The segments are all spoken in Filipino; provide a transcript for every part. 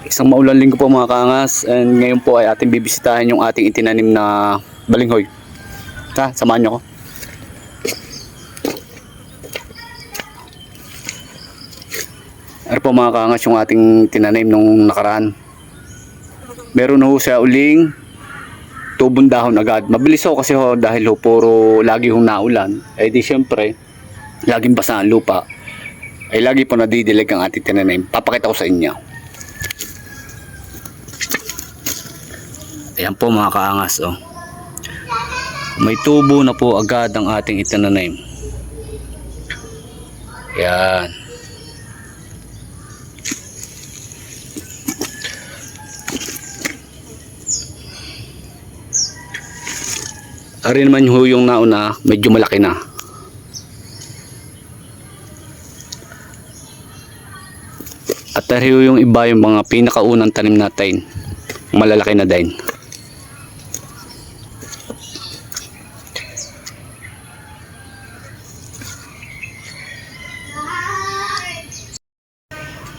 Isang maulan linggo po mga kaangas, and ngayon po ay ating bibisitahin yung ating itinanim na balinghoy. Samahan nyo ko. Ano po mga kaangas yung ating tinanim nung nakaraan. Meron ho siya uling tubong dahon agad. Mabilis ho kasi ho dahil ho puro lagi hong naulan. Eh di syempre, laging basa ang lupa. Ay lagi po nadidilig ang ating tinanim. Papakita ko sa inyo. Ayan po mga kaangas, oh. May tubo na po agad ang ating itinanim. Ayan. Ari naman ho yung nauna, medyo malaki na. At ari ho yung iba, yung mga pinakaunang tanim natin. Malalaki na din.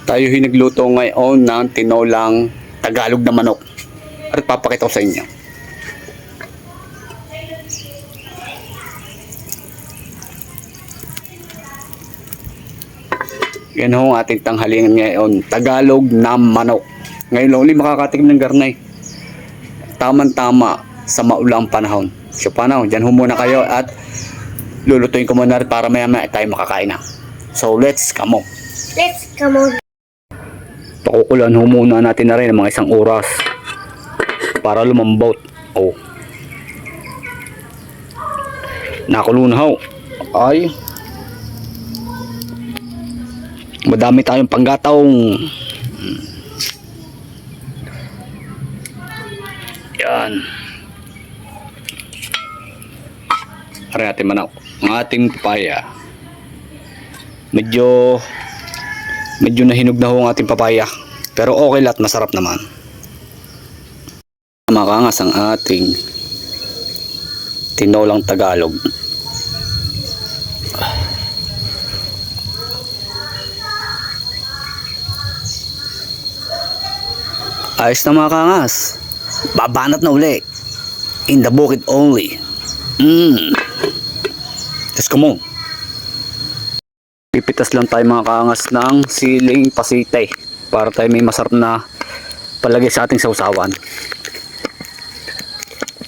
Tayo nagluto ngayon ng tinolang Tagalog na manok. At papakita ko sa inyo. Yan ho ang ating tanghalingan ngayon. Tagalog na manok. Ngayon lang ulit makakatikim ng garnay. Tamang-tama sa maulang panahon. So paano, dyan ho muna kayo at lulutuin ko muna para maya-maya tayo makakain na. So let's come on. Let's come on. Pakukulan ho muna natin na rin ng mga 1 oras para lumambot. Oh. Nakulo na ho. Ay. Madami tayong panggatong. Yan. Hari natin manok. Ang ating papaya. Medyo nahinog na ho ang ating papaya. Pero okay lahat, masarap naman. Makangas ang ating tinolang Tagalog. Ayos na mga kangas. Babanat na uli. In the bukid only. Let's come on. Pipitas lang tayo mga kaangas ng siling pasite para tayo may masarap na palagay sa ating sausawan.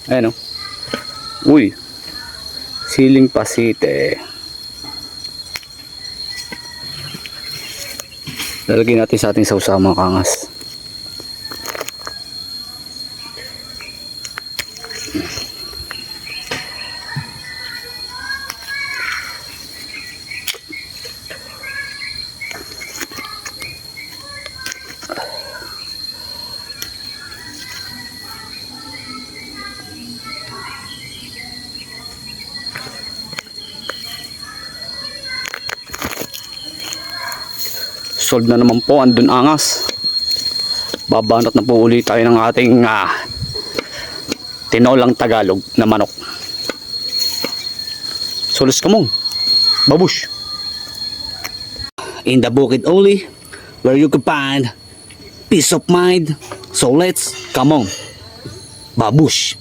Ayan o. Uy. Siling pasite. Lalagay natin sa ating sausawan mga kaangas. Solve na naman po, andun angas. Babanat na po ulit tayo ng ating tinolang Tagalog na manok. So let's come on. Babush. In the bukid only, where you can find peace of mind. So let's come on. Babush.